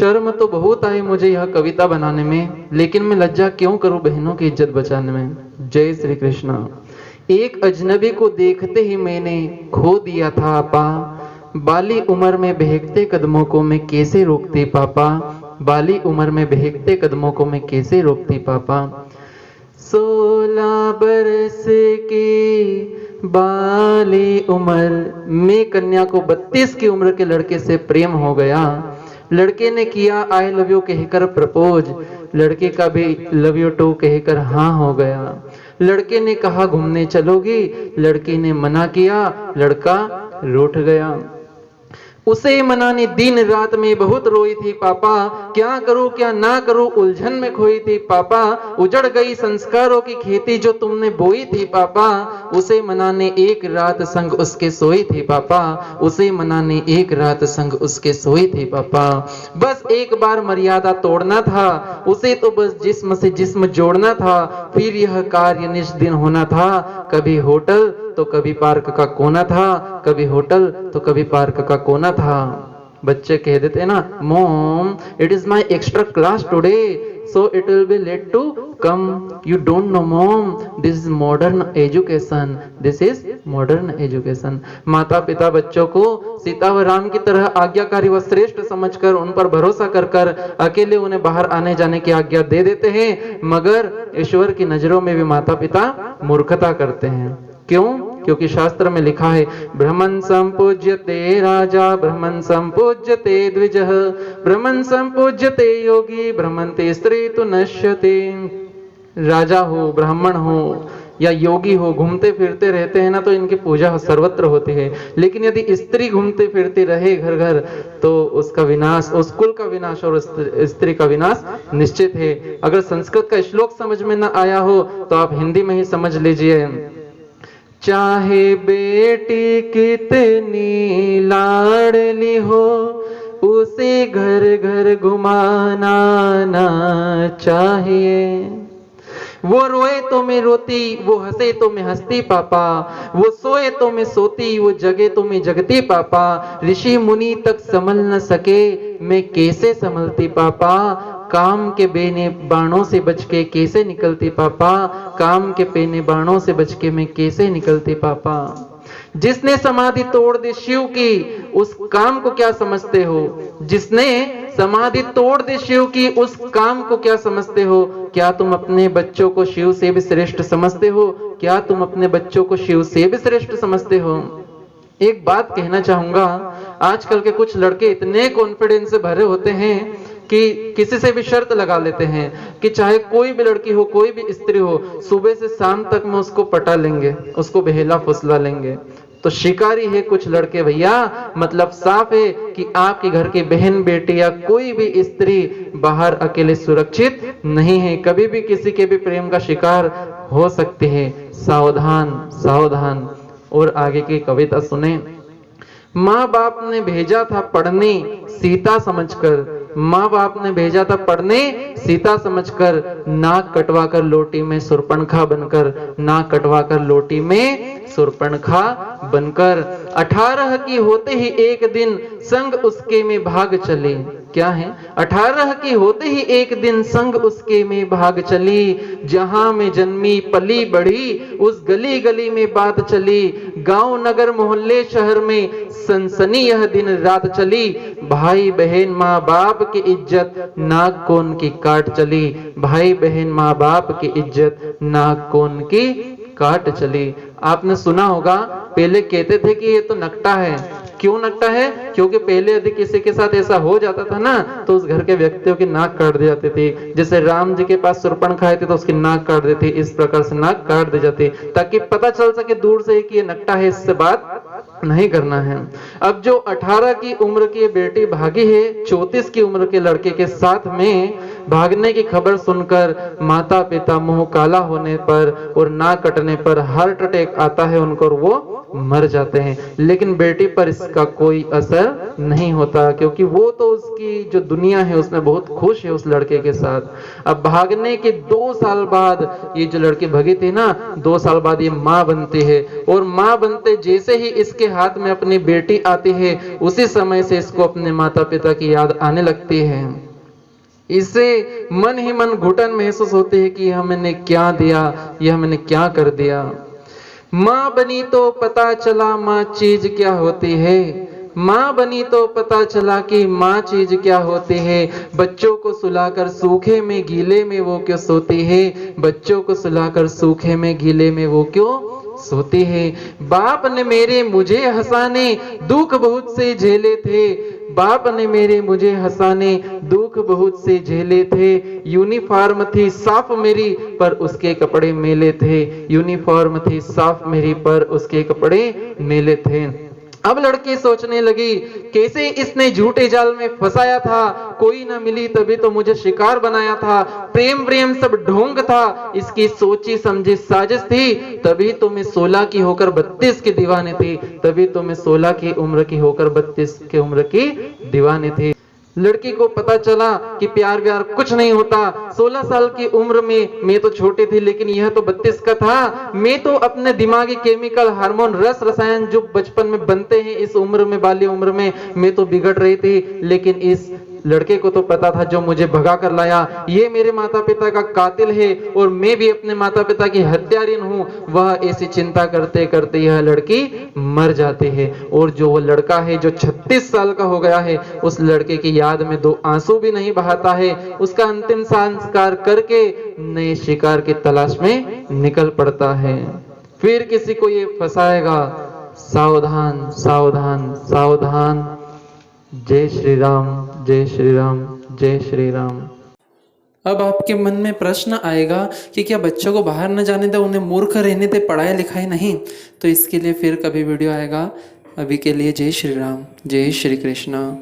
शर्म तो बहुत आई मुझे यह कविता बनाने में, लेकिन मैं लज्जा क्यों करूं बहनों की इज्जत बचाने में। जय श्री कृष्ण। एक अजनबी को देखते ही मैंने खो दिया था आपा, बाली उम्र में बहकते कदमों को मैं कैसे रोकती पापा, बाली उम्र में बहकते कदमों को मैं कैसे रोकती पापा। 16 बरस की बाली उम्र में कन्या को 32 की उम्र के लड़के से प्रेम हो गया। लड़के ने किया आई लव यू कहकर प्रपोज, लड़के का भी लव यू टू कहकर हाँ हो गया। लड़के ने कहा घूमने चलोगी, लड़की ने मना किया, लड़का रूठ गया। उसे मनाने दिन रात में बहुत रोई थी पापा, क्या करूं क्या ना करूं उलझन में खोई थी पापा। उजड़ गई संस्कारों की खेती जो तुमने बोई थी पापा, उसे मनाने एक रात संग उसके सोई थी पापा, उसे मनाने एक रात संग उसके सोई थी पापा। बस एक बार मर्यादा तोड़ना था, उसे तो बस जिस्म से जिस्म जोड़ना था, फिर यह कार्य निष्दिन होना था। कभी होटल तो कभी पार्क का कोना था, कभी होटल तो कभी पार्क का कोना था। बच्चे कह देते हैं ना, mom it is my extra class today so it will be late to come. You don't know mom, this is modern education, this is modern education. माता पिता बच्चों को सीता व राम की तरह आज्ञाकारी व श्रेष्ठ समझकर उन पर भरोसा कर कर अकेले उन्हें बाहर आने जाने की आज्ञा दे देते हैं, मगर ईश्वर की नजरों में भी माता पिता मूर्खता करते हैं। क्यों? क्योंकि शास्त्र में लिखा है, ब्रह्मन् संपूज्यते राजा ब्रह्मन् संपूज्यते द्विजः, ब्रह्मन् संपूज्यते योगी ब्रह्मन्ते स्त्री तु नश्यते। राजा हो, ब्राह्मण हो या योगी हो, घूमते फिरते रहते हैं ना तो इनकी पूजा सर्वत्र होती है, लेकिन यदि स्त्री घूमते फिरती रहे घर घर तो उसका विनाश, उस कुल का विनाश और स्त्री का विनाश निश्चित है। अगर संस्कृत का श्लोक समझ में न आया हो तो आप हिंदी में ही समझ लीजिए। चाहे बेटी कितनी लाडली हो, उसे घर घर घुमाना ना चाहिए। वो रोए तो मैं रोती, वो हंसे तो मैं हंसती पापा, वो सोए तो मैं सोती, वो जगे तो मैं जगती पापा। ऋषि मुनि तक संभल न सके, मैं कैसे संभलती पापा। काम के बेने बाणों से बच के कैसे निकलती पापा, काम के बेने बाणों से बच के मैं कैसे निकलती पापा। जिसने समाधि तोड़ दी शिव की, उस काम को क्या समझते हो। जिसने समाधि तोड़ दी शिव की, उस काम को क्या समझते हो। क्या तुम अपने बच्चों को शिव से भी श्रेष्ठ समझते हो? क्या तुम अपने बच्चों को शिव से भी श्रेष्ठ समझते हो? एक बात कहना चाहूंगा, आजकल के कुछ लड़के इतने कॉन्फिडेंस से भरे होते हैं कि किसी से भी शर्त लगा लेते हैं कि चाहे कोई भी लड़की हो, कोई भी स्त्री हो, सुबह से शाम तक में उसको पटा लेंगे, उसको बहेला फुसला लेंगे। तो शिकारी है कुछ लड़के भैया, मतलब साफ है कि आपके घर की बहन बेटी या कोई भी स्त्री बाहर अकेले सुरक्षित नहीं है, कभी भी किसी के भी प्रेम का शिकार हो सकती है। सावधान सावधान। और आगे की कविता सुने। माँ बाप ने भेजा था पढ़ने सीता समझकर, माँ बाप ने भेजा था पढ़ने सीता समझकर, नाक कटवाकर लोटी में सुरपणखा बनकर, नाक कटवाकर लोटी में सुरपणखा बनकर। 18 की होते ही एक दिन संग उसके में भाग चले। क्या है? 18 की होते ही एक दिन संग उसके में भाग चली। जहां में जन्मी पली बढ़ी, उस गली गली में बात चली। गांव नगर मोहल्ले शहर में सनसनी यह दिन रात चली। भाई बहन माँ बाप की इज्जत नाक कोन की काट चली। भाई बहन माँ बाप की इज्जत नाक कोन की काट चली। आपने सुना होगा, पहले कहते थे कि ये तो नकटा है। क्यों नकटा है? क्योंकि पहले यदि किसी के साथ ऐसा हो जाता था ना तो उस घर के व्यक्तियों की नाक काट दी जाती थी। जैसे राम जी के पास सुरपणखा आए थे तो उसकी नाक काट दी थी, इस प्रकार से नाक काट दी जाती ताकि पता चल सके दूर से कि ये नकटा है, इससे बात नहीं करना है। अब जो 18 की उम्र की बेटी भागी है 34 की उम्र के लड़के के साथ में, भागने की खबर सुनकर माता पिता मुंह काला होने पर और नाक कटने पर हार्ट अटैक आता है उनको और वो मर जाते हैं। लेकिन बेटी पर इसका कोई असर नहीं होता, क्योंकि वो तो उसकी जो दुनिया है उसमें बहुत खुश है उस लड़के के साथ। अब भागने के 2 साल बाद ये जो लड़की भगी थी ना, 2 साल बाद ये माँ बनती है, और माँ बनते जैसे ही इसके हाथ में अपनी बेटी आती है उसी समय से इसको अपने माता पिता की याद आने लगती है। इसे मन ही मन घुटन महसूस होती है कि यह मैंने क्या दिया, यह मैंने क्या कर दिया। माँ बनी तो पता चला माँ चीज क्या होती है, माँ बनी तो पता चला कि माँ चीज क्या होती है। बच्चों को सुलाकर सूखे में गीले में वो क्यों सोती है, बच्चों को सुलाकर सूखे में गीले में वो क्यों सोती है। बाप ने मेरे मुझे हंसाने दुख बहुत से झेले थे, बाप ने मेरे मुझे हंसाने दुख बहुत से झेले थे। यूनिफॉर्म थी साफ मेरी पर उसके कपड़े मेले थे, यूनिफॉर्म थी साफ मेरी पर उसके कपड़े मेले थे। अब लड़की सोचने लगी कैसे इसने झूठे जाल में फंसाया था, कोई ना मिली तभी तो मुझे शिकार बनाया था, प्रेम प्रेम सब ढोंग था, इसकी सोची समझी साजिश थी, तभी तो मैं 16 की होकर 32 की दीवानी थी, तभी तो मैं 16 की उम्र की होकर 32 की उम्र की दीवानी थी। लड़की को पता चला कि प्यार व्यार कुछ नहीं होता। 16 साल की उम्र में मैं तो छोटी थी, लेकिन यह तो 32 का था। मैं तो अपने दिमागी केमिकल हार्मोन रस रसायन जो बचपन में बनते हैं इस उम्र में, बाल्य उम्र में, मैं तो बिगड़ रही थी। लेकिन इस लड़के को तो पता था जो मुझे भगा कर लाया ये मेरे माता पिता का कातिल है और मैं भी अपने माता पिता की हत्यारिन हूँ। वह ऐसी चिंता करते करते यह लड़की मर जाती है, और जो वो लड़का है जो 36 साल का हो गया है उस लड़के की याद में 2 आंसू भी नहीं बहाता है। उसका अंतिम संस्कार करके नए शिकार की तलाश में निकल पड़ता है। फिर किसी को ये फंसाएगा, सावधान सावधान सावधान। जय श्री राम, जय श्री राम, जय श्री राम। अब आपके मन में प्रश्न आएगा कि क्या बच्चों को बाहर न जाने दे, उन्हें मूर्ख रहने दे, पढ़ाई लिखाई नहीं? तो इसके लिए फिर कभी वीडियो आएगा। अभी के लिए जय श्री राम, जय श्री कृष्णा।